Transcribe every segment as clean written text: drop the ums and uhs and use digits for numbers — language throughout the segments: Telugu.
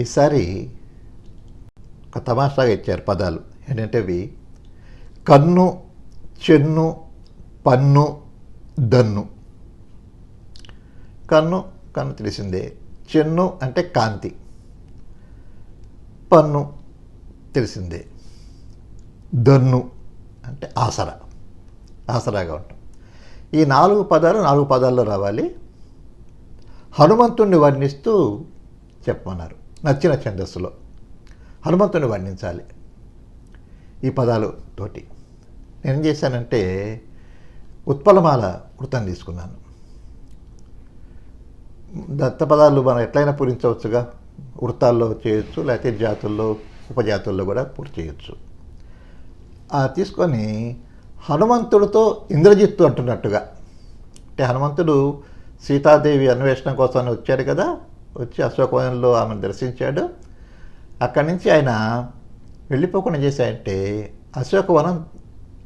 ఈసారి ఒక తమాషాగా ఇచ్చారు పదాలు. ఏంటంటే అవి కన్ను, చెన్ను, పన్ను, దన్ను. కన్ను కన్ను తెలిసిందే, చెన్ను అంటే కాంతి, పన్ను తెలిసిందే, దన్ను అంటే ఆసరాగా ఉంటాం. ఈ 4 పదాలు 4 పదాల్లో రావాలి. హనుమంతుణ్ణి వర్ణిస్తూ చెప్పమన్నారు. నచ్చిన ఛందస్సులో హనుమంతుని వర్ణించాలి ఈ పదాలతోటి. నేనేం చేశానంటే ఉత్పలమాల వృత్తం తీసుకున్నాను. దత్త పదాలు మనం ఎట్లయినా పూరించవచ్చుగా, వృత్తాల్లో చేయొచ్చు, లేకపోతే జాతుల్లో ఉపజాతుల్లో కూడా పూర్తి చేయొచ్చు. తీసుకొని హనుమంతుడితో ఇంద్రజిత్తు అంటున్నట్టుగా, అంటే హనుమంతుడు సీతాదేవి అన్వేషణ కోసం వచ్చాడు కదా, వచ్చి అశోకవనంలో ఆమెను దర్శించాడు. అక్కడి నుంచి ఆయన వెళ్ళిపోకుండా చేశాడంటే అశోకవనం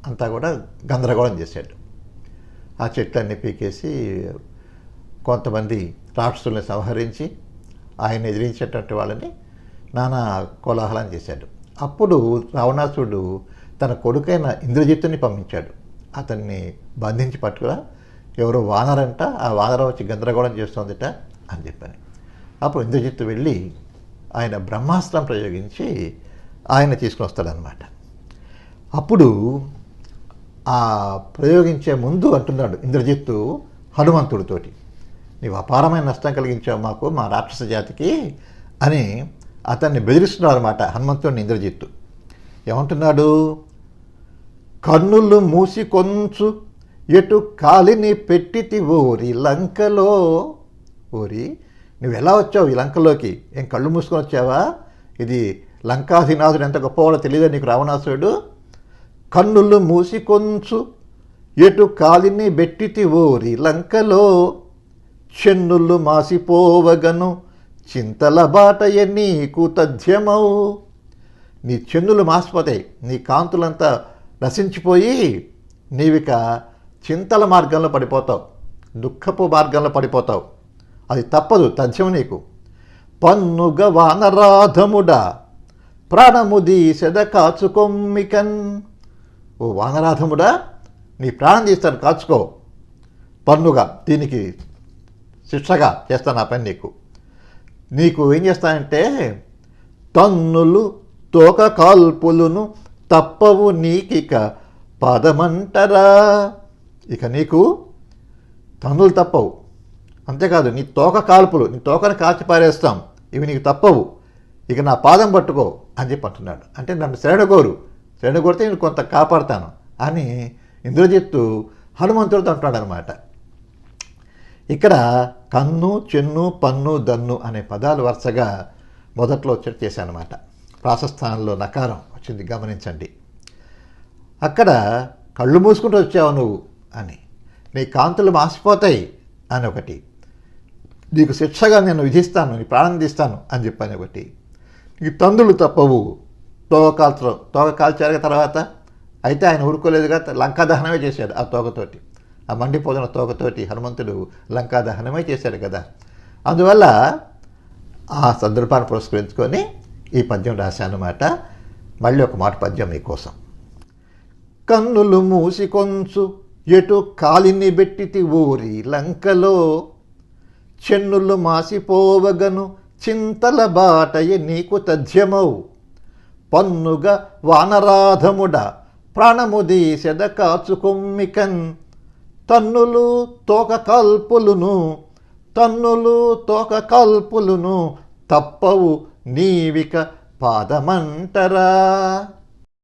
అంతా కూడా గందరగోళం చేశాడు. ఆ చెట్లన్నీ పీకేసి కొంతమంది రాక్షసుల్ని సంహరించి ఆయన ఎదిరించేటువంటి వాళ్ళని నానా కోలాహలం చేశాడు. అప్పుడు రావణాసుడు తన కొడుకైన ఇంద్రజిత్తుని పంపించాడు. అతన్ని బంధించి పట్టుకురా, ఎవరో వానరంట, ఆ వానరం వచ్చి గందరగోళం చేస్తోందిట అని చెప్పని. అప్పుడు ఇంద్రజిత్తు వెళ్ళి ఆయన బ్రహ్మాస్త్రం ప్రయోగించి ఆయన తీసుకుని వస్తాడనమాట. అప్పుడు ఆ ప్రయోగించే ముందు అంటున్నాడు ఇంద్రజిత్తు హనుమంతుడితోటి, నీవు అపారమైన నష్టం కలిగించావు మాకు, మా రాక్షస జాతికి అని అతన్ని బెదిరిస్తున్నాడు అనమాట హనుమంతుడిని ఇంద్రజిత్తు. ఏమంటున్నాడు? కన్నులు మూసి కొంచు ఎటు కాలిని పెట్టితి ఓరి లంకలో. ఓరి, నువ్వు ఎలా వచ్చావు ఈ లంకలోకి? ఏం కళ్ళు మూసుకొని వచ్చావా? ఇది లంకాధినాథుడు ఎంత గొప్పవాడో తెలియదా నీకు రావణాసురుడు? కన్నులు మూసి కొంచు ఎటు కాలిని బెట్టితి ఓరి లంకలో, చెన్నులు మాసిపోవగను చింతల బాటయ నీకు తథ్యమౌ. నీ చెన్నులు మాసిపోతాయి, నీ కాంతులంతా నశించిపోయి నీవిక చింతల మార్గంలో పడిపోతావు, దుఃఖపు మార్గంలో పడిపోతావు. అది తప్పదు, తథ్యం నీకు. పన్నుగ వానరాధముడా ప్రాణము దీసెద కాచుకొమ్మికన్. ఓ వానరాధముడా, నీ ప్రాణం తీస్తాను, కాచుకో. పన్నుగా, దీనికి శిక్షగా చేస్తాను ఆ పని నీకు. నీకు ఏం చేస్తానంటే తన్నులు తోక కాల్పులును తప్పవు నీకిక పదమంటరా. ఇక నీకు తన్నులు తప్పవు, అంతేకాదు నీ తోక కాల్పులు, నీ తోకను కాల్చి పారేస్తాం, ఇవి నీకు తప్పవు, ఇక నా పాదం పట్టుకో అని చెప్పి అంటున్నాడు. అంటే నన్ను శరణగోరితే నేను కొంత కాపాడుతాను అని ఇంద్రజిత్తు హనుమంతుడితో అంటున్నాడు అనమాట. ఇక్కడ కన్ను, చెన్ను, పన్ను, దన్ను అనే పదాలు వరుసగా మొదట్లో వచ్చేట్టు చేశాను అనమాట. ప్రాసస్థానంలో నకారం వచ్చింది, గమనించండి. అక్కడ కళ్ళు మూసుకుంటూ వచ్చావు నువ్వు అని, నీ కాంతులు మాసిపోతాయి అని ఒకటి, నీకు శిక్షగా నేను విధిస్తాను, నీ ప్రాణం తీస్తాను అని చెప్పని ఒకటి, నీకు తందులు తప్పవు, తోక కాల్చారు తర్వాత. అయితే ఆయన ఊరుకోలేదుగా, లంకా దహనమే చేశాడు ఆ తోకతోటి, ఆ మండిపోతున్న తోకతోటి హనుమంతుడు లంకా దహనమే చేశాడు కదా. అందువల్ల ఆ సందర్భాన్ని పురస్కరించుకొని ఈ పద్యం రాశానమాట. మళ్ళీ ఒక మాట పద్యం మీకోసం. కన్నులు మూసి కొంచు ఎటు కాలిని బెట్టితి ఊరి లంకలో, చెన్నులు మాసిపోవగను చింతల బాటయ నీకు తథ్యమౌ. పన్నుగా వానరాధముడ ప్రాణము దీసెద కాచుకొమ్మికన్. తన్నులు తోక కాల్పులును తప్పవు నీవిక పాదమంటరా.